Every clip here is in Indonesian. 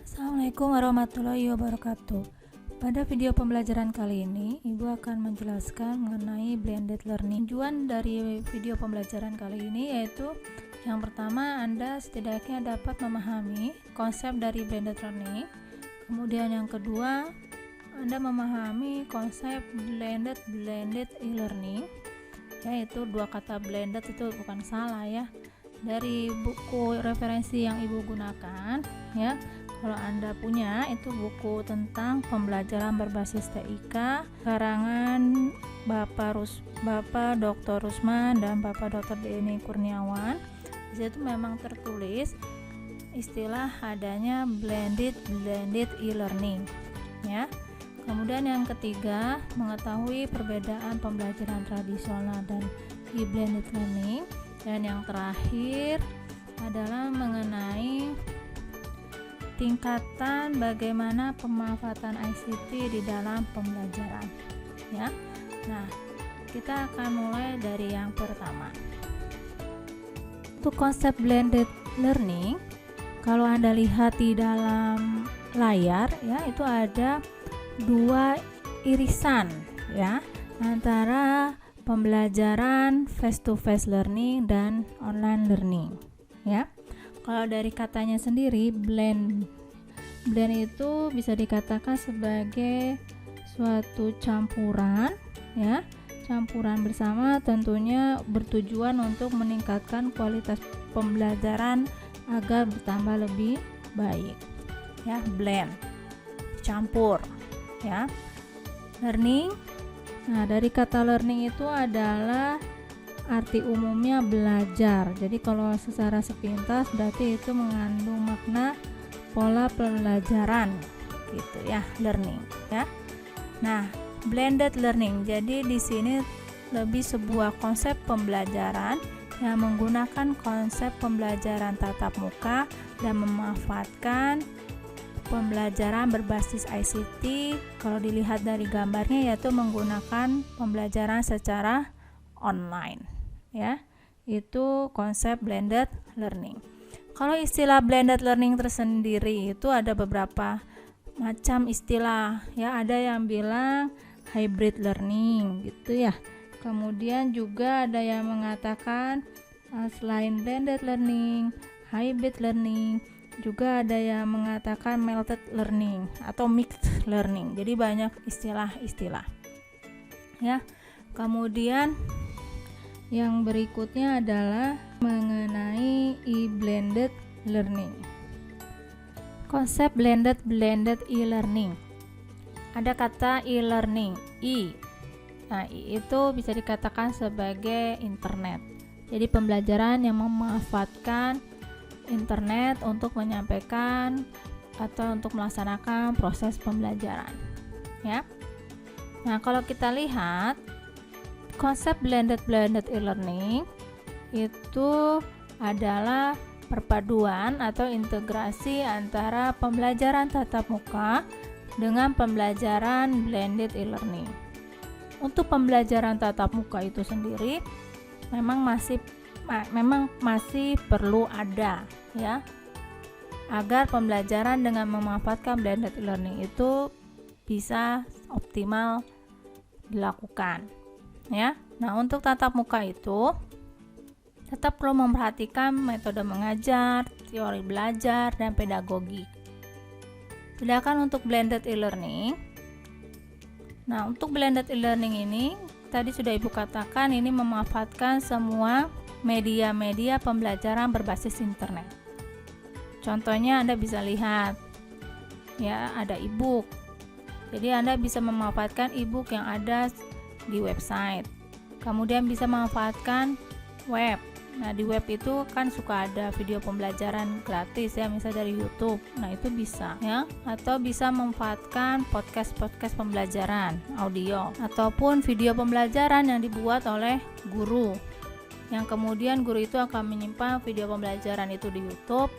Assalamualaikum warahmatullahi wabarakatuh. Pada video pembelajaran kali ini, Ibu akan menjelaskan mengenai blended learning. Tujuan dari video pembelajaran kali ini yaitu yang pertama, Anda setidaknya dapat memahami konsep dari blended learning. Kemudian yang kedua, Anda memahami konsep blended e-learning, yaitu dua kata blended itu bukan salah ya. Dari buku referensi yang Ibu gunakan ya. Kalau Anda punya itu buku tentang pembelajaran berbasis TIK karangan Bapak Dr. Rusman dan Bapak Dr. Denny Kurniawan. Di situ memang tertulis istilah adanya blended e-learning ya. Kemudian yang ketiga, mengetahui perbedaan pembelajaran tradisional dan e-blended learning. Dan yang terakhir adalah mengenai tingkatan bagaimana pemanfaatan ICT di dalam pembelajaran ya. Nah, kita akan mulai dari yang pertama. Untuk konsep blended learning, kalau Anda lihat di dalam layar ya, itu ada dua irisan ya antara pembelajaran face to face learning dan online learning ya. Kalau dari katanya sendiri, blend itu bisa dikatakan sebagai suatu campuran ya, campuran bersama, tentunya bertujuan untuk meningkatkan kualitas pembelajaran agar bertambah lebih baik ya. Blend, campur ya. Learning, nah dari kata learning itu adalah arti umumnya belajar. Jadi kalau secara sepintas berarti itu mengandung makna pola pembelajaran gitu ya, learning ya. Nah, blended learning. Jadi di sini lebih sebuah konsep pembelajaran yang menggunakan konsep pembelajaran tatap muka dan memanfaatkan pembelajaran berbasis ICT. Kalau dilihat dari gambarnya yaitu menggunakan pembelajaran secara online ya, itu konsep blended learning. Kalau istilah blended learning tersendiri itu ada beberapa macam istilah ya, ada yang bilang hybrid learning gitu ya. Kemudian juga ada yang mengatakan selain blended learning, hybrid learning, juga ada yang mengatakan melted learning atau mixed learning. Jadi banyak istilah-istilah ya. Kemudian yang berikutnya adalah mengenai e-blended learning. Konsep blended e-learning. Ada kata e-learning, e. Nah, itu bisa dikatakan sebagai internet. Jadi pembelajaran yang memanfaatkan internet untuk menyampaikan atau untuk melaksanakan proses pembelajaran ya. Nah, kalau kita lihat konsep blended e-learning itu adalah perpaduan atau integrasi antara pembelajaran tatap muka dengan pembelajaran blended e-learning. Untuk pembelajaran tatap muka itu sendiri memang masih perlu ada ya, agar pembelajaran dengan memanfaatkan blended e-learning itu bisa optimal dilakukan ya. Nah, untuk tatap muka itu tetap perlu memperhatikan metode mengajar, teori belajar, dan pedagogi. Sedangkan untuk blended e-learning, nah untuk blended e-learning ini tadi sudah Ibu katakan ini memanfaatkan semua media-media pembelajaran berbasis internet. Contohnya Anda bisa lihat ya, ada e-book. Jadi Anda bisa memanfaatkan e-book yang ada di website. Kemudian bisa memanfaatkan web. Nah, di web itu kan suka ada video pembelajaran gratis ya, misalnya dari YouTube. Nah, itu bisa ya. Atau bisa memanfaatkan podcast pembelajaran audio ataupun video pembelajaran yang dibuat oleh guru. Yang kemudian guru itu akan menyimpan video pembelajaran itu di YouTube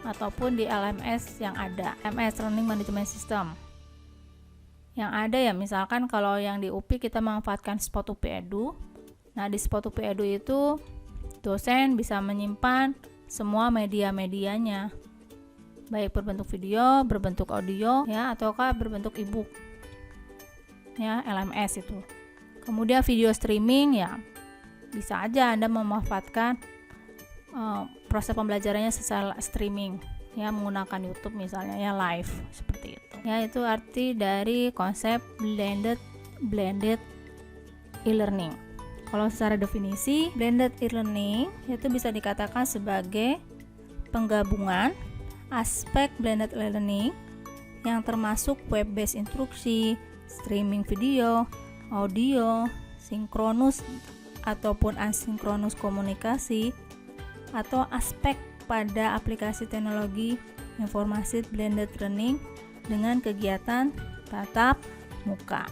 ataupun di LMS yang ada, LMS Learning Management System yang ada ya. Misalkan kalau yang di UPI kita memanfaatkan Spot UPI Edu. Nah, di Spot UPI Edu itu dosen bisa menyimpan semua media-medianya baik berbentuk video, berbentuk audio ya, ataukah berbentuk ebook ya, LMS itu. Kemudian video streaming ya, bisa aja Anda memanfaatkan proses pembelajarannya secara streaming ya, menggunakan YouTube misalnya ya, live seperti itu ya. Itu arti dari konsep blended e-learning. Kalau secara definisi, blended e-learning itu bisa dikatakan sebagai penggabungan aspek blended learning yang termasuk web-based instruksi, streaming video, audio, sinkronus ataupun asinkronus komunikasi, atau aspek pada aplikasi teknologi informasi blended learning dengan kegiatan tatap muka.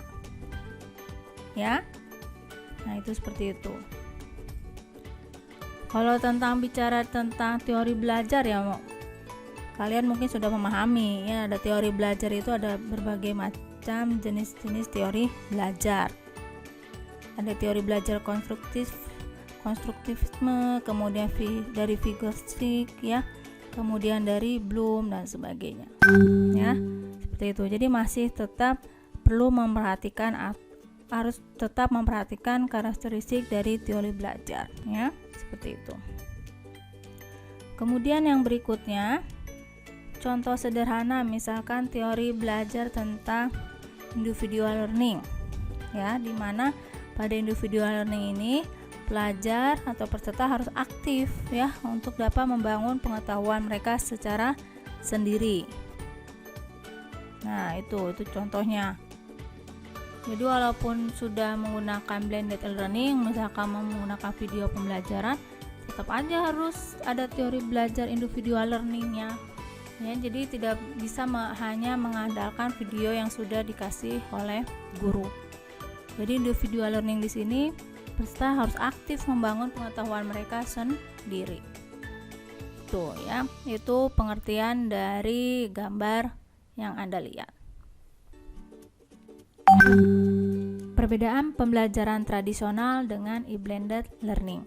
Ya. Nah, itu seperti itu. Kalau bicara tentang teori belajar ya, kalian mungkin sudah memahami ya, ada teori belajar itu ada berbagai macam jenis-jenis teori belajar. Ada teori belajar konstruktivisme, kemudian dari Vygotsky ya, kemudian dari Bloom dan sebagainya. Ya, seperti itu. Jadi masih tetap perlu harus tetap memperhatikan karakteristik dari teori belajar ya, seperti itu. Kemudian yang berikutnya, contoh sederhana misalkan teori belajar tentang individual learning ya, dimana pada individual learning ini pelajar atau peserta harus aktif ya untuk dapat membangun pengetahuan mereka secara sendiri. Nah, itu contohnya. Jadi walaupun sudah menggunakan blended learning, misalkan menggunakan video pembelajaran, tetap aja harus ada teori belajar individual learningnya ya. Jadi tidak bisa hanya mengandalkan video yang sudah dikasih oleh guru. Jadi individual learning di sini peserta harus aktif membangun pengetahuan mereka sendiri. Tuh ya, itu pengertian dari gambar yang Anda lihat. Perbedaan pembelajaran tradisional dengan e-blended learning.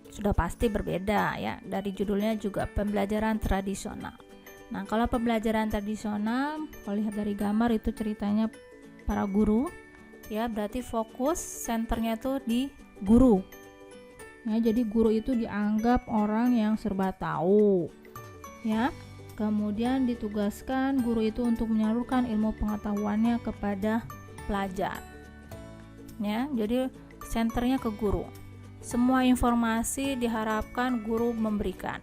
Sudah pasti berbeda ya, dari judulnya juga pembelajaran tradisional. Nah, kalau pembelajaran tradisional, kalau lihat dari gambar itu ceritanya para guru ya, berarti fokus senternya tuh di guru. Ya, jadi guru itu dianggap orang yang serba tahu. Ya. Kemudian ditugaskan guru itu untuk menyalurkan ilmu pengetahuannya kepada pelajar. Ya, jadi senternya ke guru. Semua informasi diharapkan guru memberikan.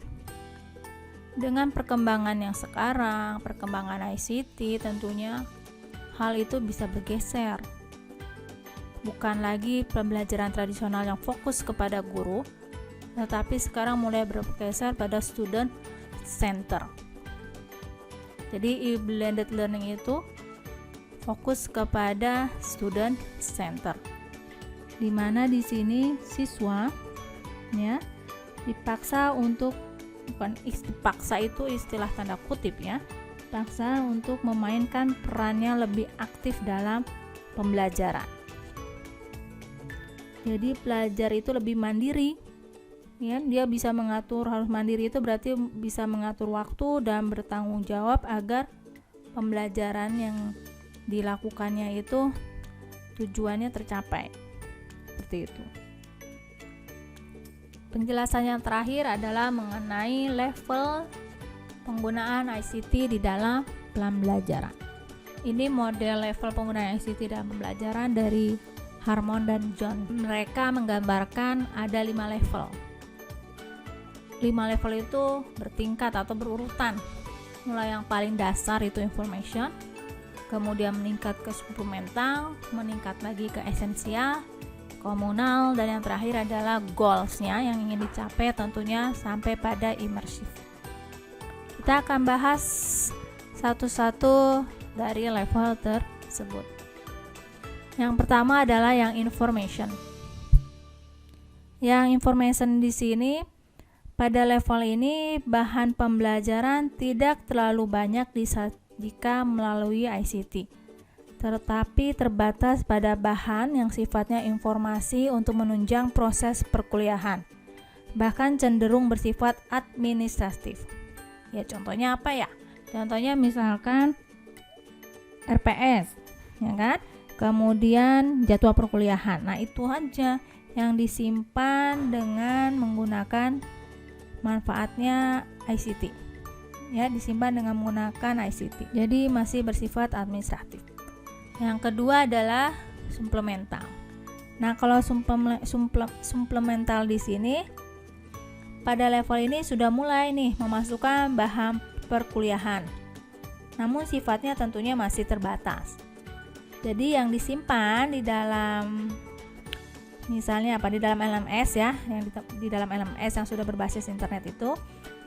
Dengan perkembangan yang sekarang, perkembangan ICT tentunya hal itu bisa bergeser. Bukan lagi pembelajaran tradisional yang fokus kepada guru, tetapi sekarang mulai bergeser pada student center. Jadi e-blended learning itu fokus kepada student center, di mana di sini siswa ya dipaksa untuk, bukan dipaksa itu istilah tanda kutip ya, dipaksa untuk memainkan perannya lebih aktif dalam pembelajaran. Jadi pelajar itu lebih mandiri ya, dia bisa mengatur, harus mandiri itu berarti bisa mengatur waktu dan bertanggung jawab agar pembelajaran yang dilakukannya itu tujuannya tercapai. Seperti itu. Penjelasan yang terakhir adalah mengenai level penggunaan ICT di dalam pembelajaran. Ini model level penggunaan ICT dalam pembelajaran dari Harmon dan John. Mereka menggambarkan ada 5 level. 5 level itu bertingkat atau berurutan. Mulai yang paling dasar itu information, kemudian meningkat ke submental, meningkat lagi ke esensial, komunal, dan yang terakhir adalah goals-nya yang ingin dicapai, tentunya sampai pada imersif. Kita akan bahas satu-satu dari level tersebut. Yang pertama adalah yang information. Yang information di sini, pada level ini bahan pembelajaran tidak terlalu banyak jika melalui ICT, tetapi terbatas pada bahan yang sifatnya informasi untuk menunjang proses perkuliahan, bahkan cenderung bersifat administratif. Ya, contohnya apa ya? Contohnya misalkan RPS, ya kan? Kemudian jadwal perkuliahan. Nah, itu aja yang disimpan dengan menggunakan manfaatnya ICT. Ya, disimpan dengan menggunakan ICT. Jadi masih bersifat administratif. Yang kedua adalah suplemental. Nah, kalau suplemental di sini pada level ini sudah mulai nih memasukkan bahan perkuliahan. Namun sifatnya tentunya masih terbatas. Jadi yang disimpan di dalam misalnya apa, di dalam LMS ya, yang di dalam LMS yang sudah berbasis internet itu,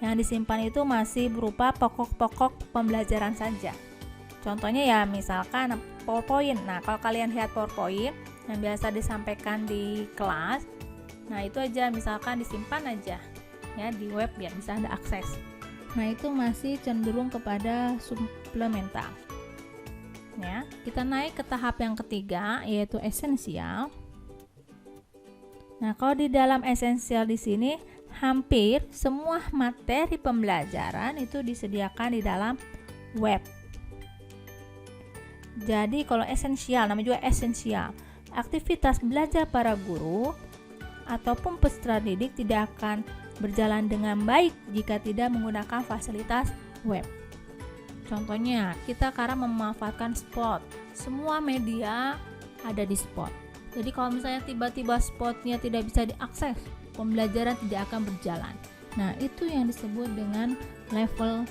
yang disimpan itu masih berupa pokok-pokok pembelajaran saja. Contohnya ya misalkan PowerPoint. Nah, kalau kalian lihat PowerPoint yang biasa disampaikan di kelas, nah itu aja misalkan disimpan aja ya di web biar bisa Anda akses. Nah, itu masih cenderung kepada suplemental. Ya, kita naik ke tahap yang ketiga yaitu esensial. Nah, kalau di dalam esensial di sini hampir semua materi pembelajaran itu disediakan di dalam web. Jadi kalau esensial, namanya juga esensial, aktivitas belajar para guru ataupun peserta didik tidak akan berjalan dengan baik jika tidak menggunakan fasilitas web. Contohnya, kita karena memanfaatkan spot. Semua media ada di spot. Jadi kalau misalnya tiba-tiba spotnya tidak bisa diakses, pembelajaran tidak akan berjalan. Nah, itu yang disebut dengan level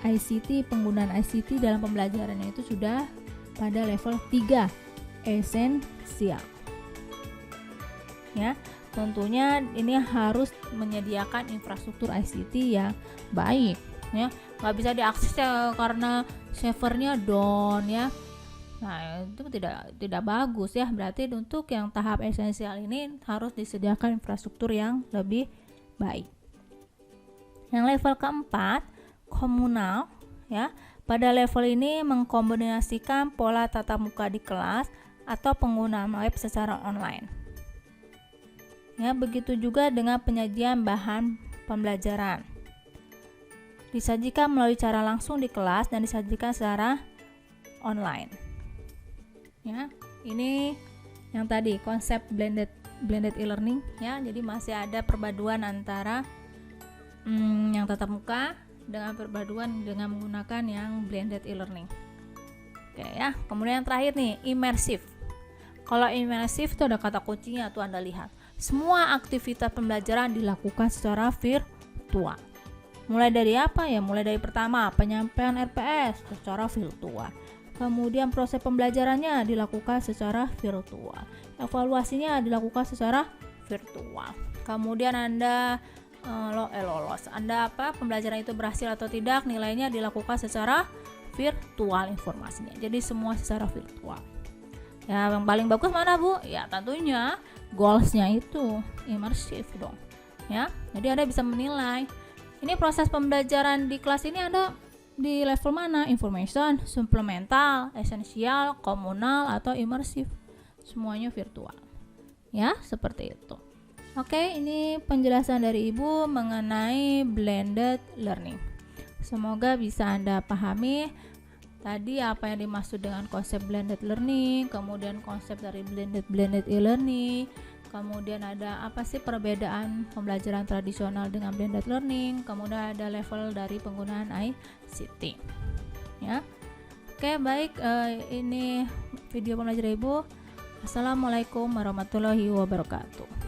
ICT. Penggunaan ICT dalam pembelajarannya itu sudah pada level 3, esensial. Ya, tentunya ini harus menyediakan infrastruktur ICT yang baik ya. Nggak bisa diakses ya karena servernya down ya. Nah, itu tidak bagus ya. Berarti untuk yang tahap esensial ini harus disediakan infrastruktur yang lebih baik. Yang level keempat, komunal ya. Pada level ini mengkombinasikan pola tatap muka di kelas atau penggunaan web secara online. Ya, begitu juga dengan penyajian bahan pembelajaran. Disajikan melalui cara langsung di kelas dan disajikan secara online. Ya, ini yang tadi konsep blended e-learning ya. Jadi masih ada perpaduan antara yang tatap muka dengan perpaduan dengan menggunakan yang blended e-learning. Oke ya. Kemudian yang terakhir nih, immersif. Kalau immersif itu ada kata kuncinya tuh, Anda lihat. Semua aktivitas pembelajaran dilakukan secara virtual. Mulai dari apa ya? Mulai dari pertama, penyampaian RPS secara virtual. Kemudian proses pembelajarannya dilakukan secara virtual. Evaluasinya dilakukan secara virtual. Kemudian Anda lolos. Anda pembelajaran itu berhasil atau tidak, nilainya dilakukan secara virtual informasinya. Jadi semua secara virtual. Ya, yang paling bagus mana, Bu? Ya, tentunya goalsnya itu imersif dong. Ya, jadi Anda bisa menilai ini proses pembelajaran di kelas ini Anda di level mana? Information, suplemental, esensial, komunal, atau imersif. Semuanya virtual. Ya, seperti itu. Oke, ini penjelasan dari Ibu mengenai blended learning. Semoga bisa Anda pahami tadi apa yang dimaksud dengan konsep blended learning, kemudian konsep dari blended e-learning, kemudian ada apa sih perbedaan pembelajaran tradisional dengan blended learning, kemudian ada level dari penggunaan ICT. Ya. Oke, baik, ini video pembelajaran Ibu. Assalamualaikum warahmatullahi wabarakatuh.